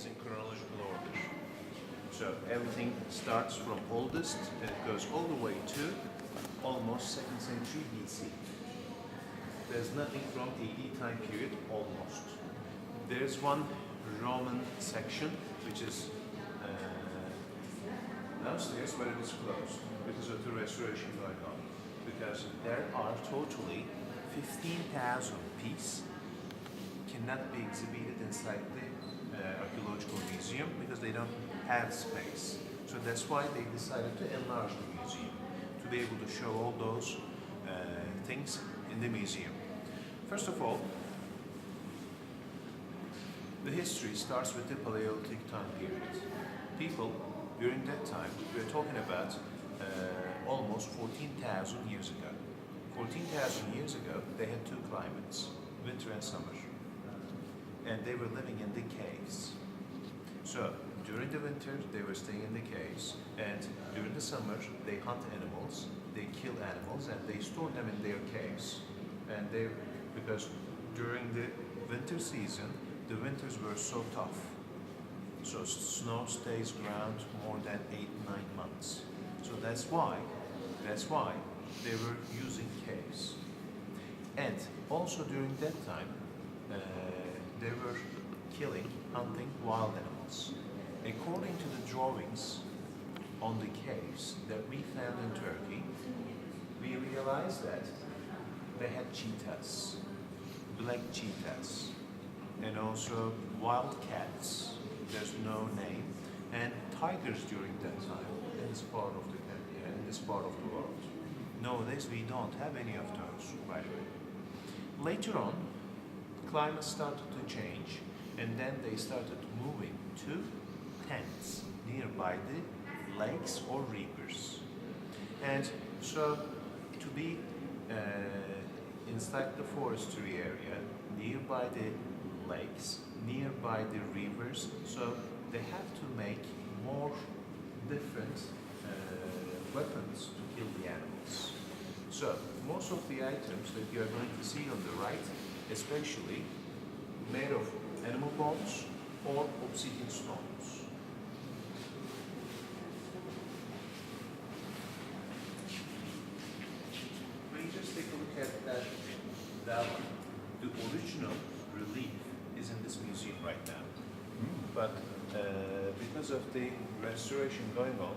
in chronological order. So everything starts from oldest and it goes all the way to almost 2nd century BC. There's nothing from AD time period almost. There's one Roman section which is downstairs, but it is closed because of the restoration going on. Because there are totally 15,000 pieces cannot be exhibited inside the archaeological museum because they don't have space. So that's why they decided to enlarge the museum to be able to show all those things in the museum. First of all, the history starts with the Paleolithic time period. People during that time, we're talking about almost 14,000 years ago. 14,000 years ago, they had two climates, winter and summer. And they were living in the caves. So, during the winter, they were staying in the caves, and during the summer, they hunt animals, they kill animals, and they store them in their caves. And because during the winter season, the winters were so tough. So snow stays ground more than 8-9 months. So that's why they were using caves. And also during that time, they were hunting wild animals. According to the drawings on the caves that we found in Turkey, we realized that they had cheetahs, black cheetahs, and also wild cats. There's no name, and tigers during that time in this part of the world. Nowadays we don't have any of those, by the way. Later on, climate started to change, and then they started moving to tents nearby the lakes or rivers. And so to be inside the forestry area, nearby the lakes, nearby the rivers, so they have to make more different weapons to kill the animals. So most of the items that you are going to see on the right, especially made of animal bones or obsidian stones. When you just take a look at that one, the original relief is in this museum right now. But because of the restoration going on,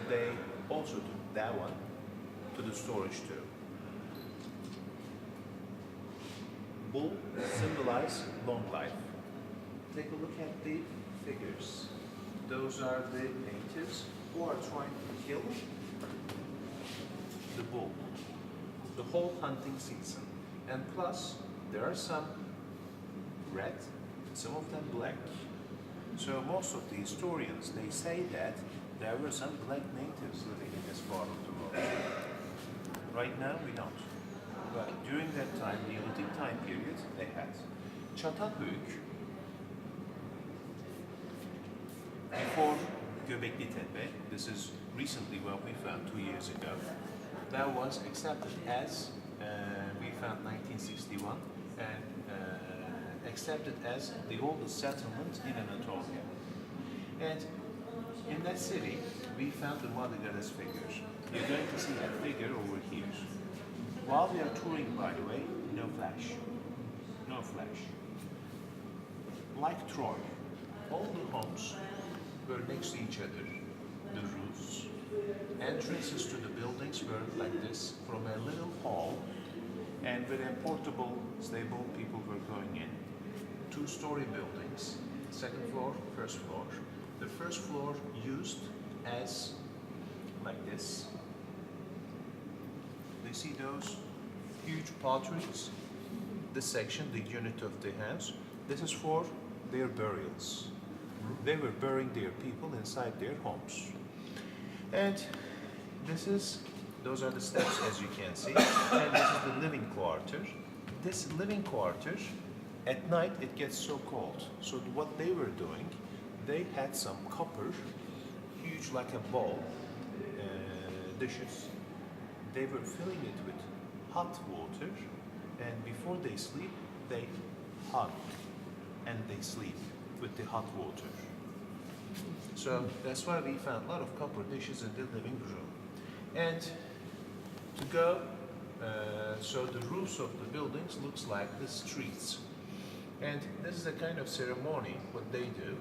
they also took that one to the storage too. Bull symbolize long life. Take a look at the figures. Those are the natives who are trying to kill the bull the whole hunting season. And plus, there are some red, some of them black. So most of the historians, they say that there were some black natives living in this part of the world. Right now, we don't. But during that time, Neolithic time period, they had Çatalhöyük, before Göbekli Tepe. This is recently what we found 2 years ago. That was accepted as, we found 1961, and accepted as the oldest settlement in Anatolia. And in that city, we found the Madigaras figures. You're going to see that figure over here. While we are touring, by the way, no flash. No flash. Like Troy, all the homes were next to each other. The roofs, entrances to the buildings were like this, from a little hall, and with a portable stable, people were going in. 2-story buildings, second floor, first floor. The first floor used as like this. They see those huge potteries. This section, the unit of the house, this is for their burials. They were burying their people inside their homes. And those are the steps, as you can see, and this is the living quarter. This living quarter, at night it gets so cold. So what they were doing, they had some copper, huge like a bowl, dishes. They were filling it with hot water, and before they sleep, they hug and they sleep with the hot water. So that's why we found a lot of copper dishes in the living room. And to go, so the roofs of the buildings looks like the streets. And this is a kind of ceremony, what they do.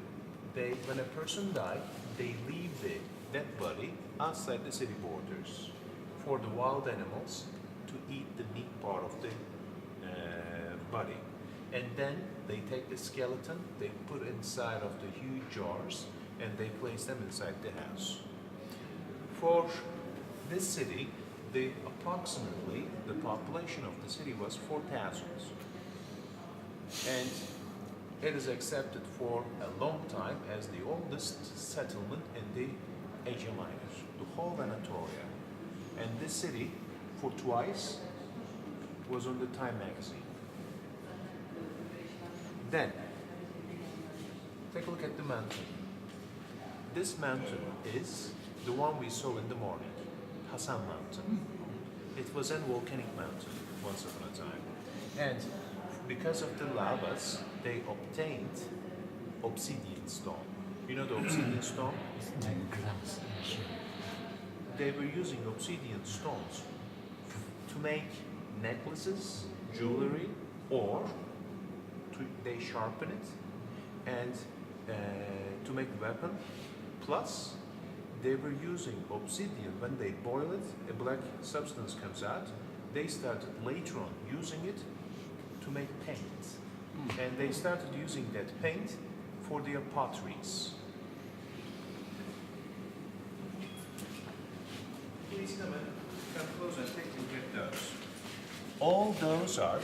When a person died, they leave the dead body outside the city borders for the wild animals to eat the meat part of the body. And then they take the skeleton, they put inside of the huge jars, and they place them inside the house. For this city, approximately the population of the city was 4,000. And it is accepted for a long time as the oldest settlement in the Asia Minor, the whole Anatolia. And this city, for twice, was on the Time magazine. Then, take a look at the mountain. This mountain is the one we saw in the morning, Hasan Mountain. It was a volcanic mountain once upon a time. And because of the lavas, they obtained obsidian stone. You know the obsidian stone? It's like glass. They were using obsidian stones to make necklaces, jewelry, or they sharpen it and to make a weapon. Plus, they were using obsidian. When they boil it, a black substance comes out. They started later on using it to make paint. And they started using that paint for their potteries. Please come close and take a look at those. All those are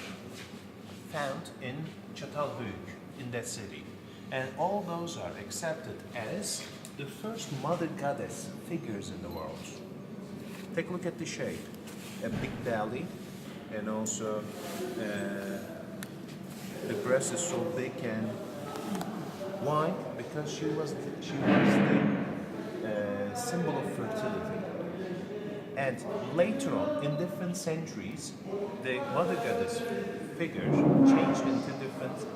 found in Çatalhöyük, in that city. And all those are accepted as the first mother goddess figures in the world. Take a look at the shape. A big belly, and also the breast is so big. And why? Because she was the symbol of fertility. And later on, in different centuries, the mother goddess figure changed into different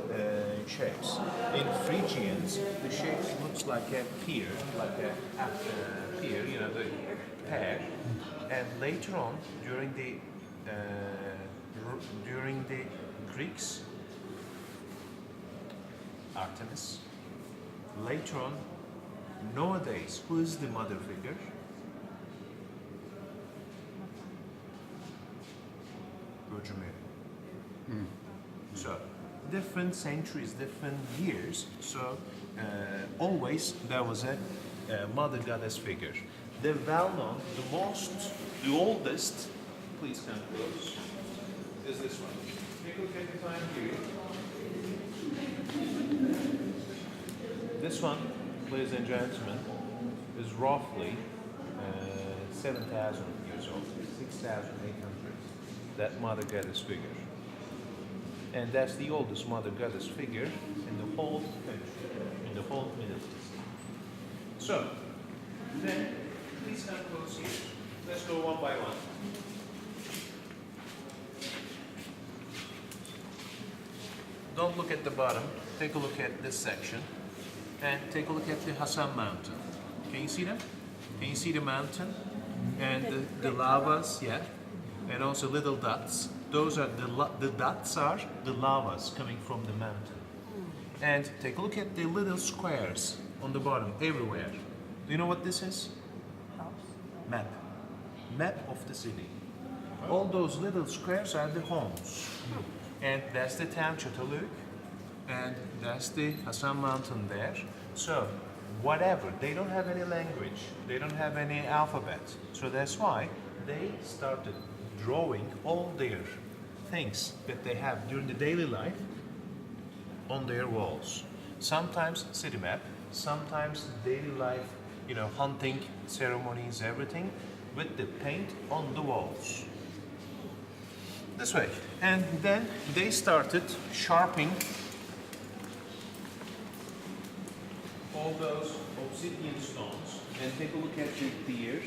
shapes. In Phrygians, the shape looks like a pear, you know, the pear. And later on, during the Greeks, Artemis. Later on, nowadays, who is the mother figure? Virgin Mary. So, different centuries, different years. So, always there was a mother goddess figure. The well-known, the oldest, please come close, is this one. Take a look at the time here. This one, ladies and gentlemen, is roughly 7,000 years old, 6,800. That mother goddess figure. And that's the oldest mother goddess figure in the whole country, in the whole Middle East. So, then, please come close here. Let's go one by one. Don't look at the bottom. Take a look at this section. And take a look at the Hasan Mountain. Can you see that? Can you see the mountain? And the lavas, yeah? And also little dots. Those are the dots are the lavas coming from the mountain. And take a look at the little squares on the bottom, everywhere. Do you know what this is? Map. Map of the city. All those little squares are the homes. And that's the town Çatalhöyük. And that's the Hasan Mountain there. So, whatever, they don't have any language. They don't have any alphabet. So that's why they started drawing all their things that they have during the daily life on their walls. Sometimes city map, sometimes daily life, you know, hunting, ceremonies, everything, with the paint on the walls. This way. And then they started sharpening all those obsidian stones. And take a look at the deer.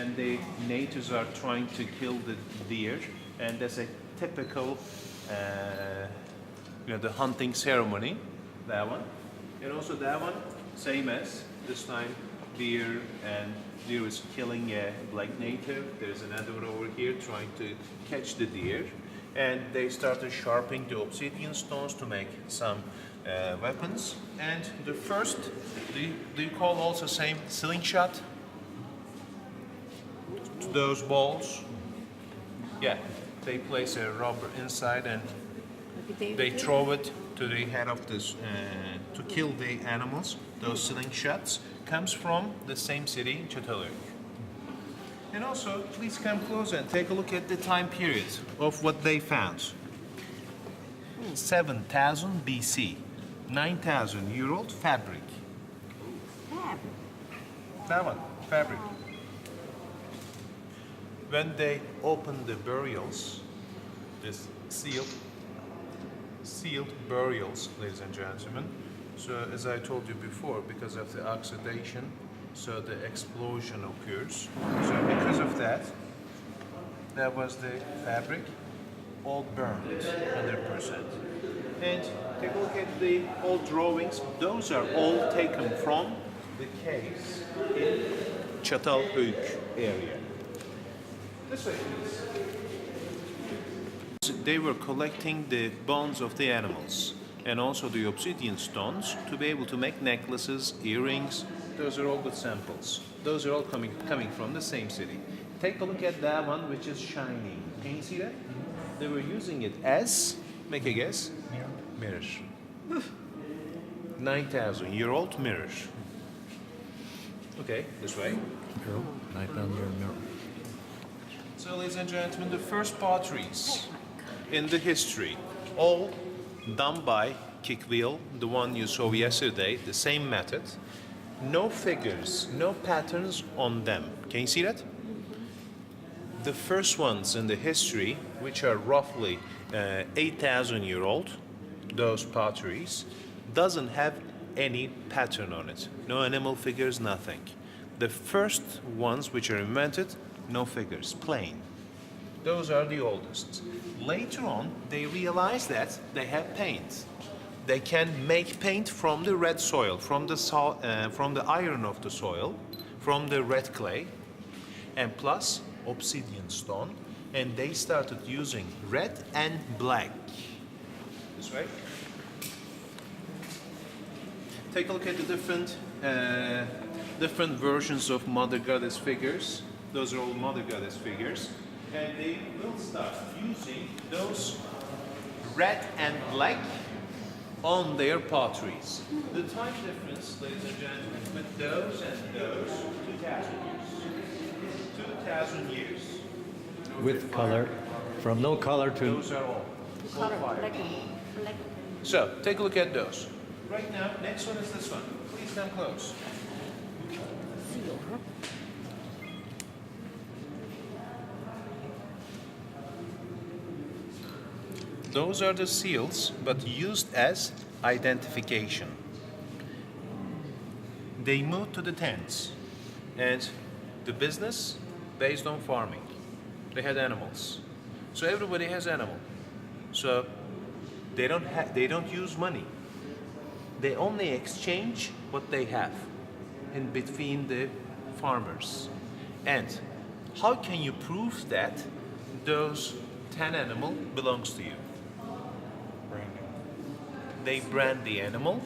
And the natives are trying to kill the deer. And that's a typical, you know, the hunting ceremony. That one. And also that one, same as this time deer, and deer is killing a black native. There's another one over here trying to catch the deer, and they started sharpening the obsidian stones to make some weapons. And the first, do you call also same slingshot? Those balls? Yeah, they place a rubber inside and they throw it to the head of this to kill the animals. Those slingshots comes from the same city, Çatalhöyük. And also, please come closer and take a look at the time period of what they found. 7000 BC, 9,000-year-old fabric. That one, fabric. When they opened the burials, this sealed burials, ladies and gentlemen. So as I told you before, because of the oxidation, so the explosion occurs. So because of that, that was the fabric all burned 100%. And take a look at the old drawings. Those are all taken from the caves in Çatalhöyük area. This way, please. They were collecting the bones of the animals and also the obsidian stones to be able to make necklaces, earrings. Those are all good samples. Those are all coming from the same city. Take a look at that one which is shining. Can you see that? They were using it as, make a guess? Mirror. 9,000-year-old mirror. Okay, this way. 9,000-year mirror. So, ladies and gentlemen, the first potteries in the history, all done by kick-wheel, the one you saw yesterday, the same method. No figures, no patterns on them. Can you see that? The first ones in the history, which are roughly 8,000-year-old, those potteries, doesn't have any pattern on it. No animal figures, nothing. The first ones which are invented, no figures, plain. Those are the oldest. Later on, they realized that they have paint. They can make paint from the red soil, from the iron of the soil, from the red clay, and plus obsidian stone. And they started using red and black. This way. Take a look at the different versions of Mother Goddess figures. Those are all Mother Goddess figures. And they will start using those red and black on their potteries. The time difference, ladies and gentlemen, with those and those, 2,000 years. 2,000 years. With color, from no color to... Those are all. Color, black. So, take a look at those. Right now, next one is this one. Please come close. Those are the seals, but used as identification. They moved to the tents, and the business based on farming. They had animals, so everybody has animal. So they don't use money. They only exchange what they have in between the farmers. And how can you prove that those 10 animal belongs to you? They brand the animal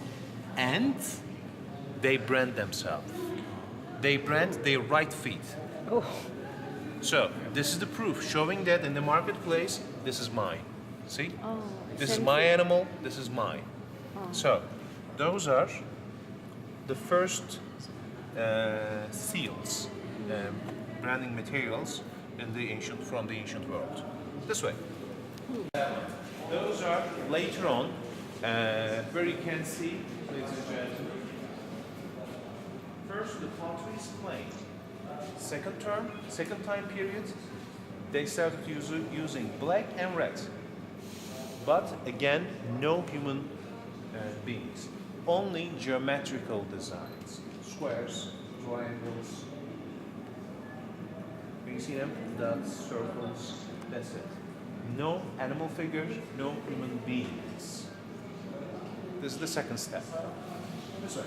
and they brand themselves. They brand their right feet. Oh. So this is the proof showing that in the marketplace, this is mine. See? Oh, This is my animal, this is mine. So those are the first seals, branding materials from the ancient world. This way. Those are later on, where you can see, ladies and gentlemen, first the pottery is plain. Second time period, they started using black and red. But again, no human beings. Only geometrical designs. Squares, triangles. You see them? Dots, circles, that's it. No animal figures, no human beings. This is the second step. This way.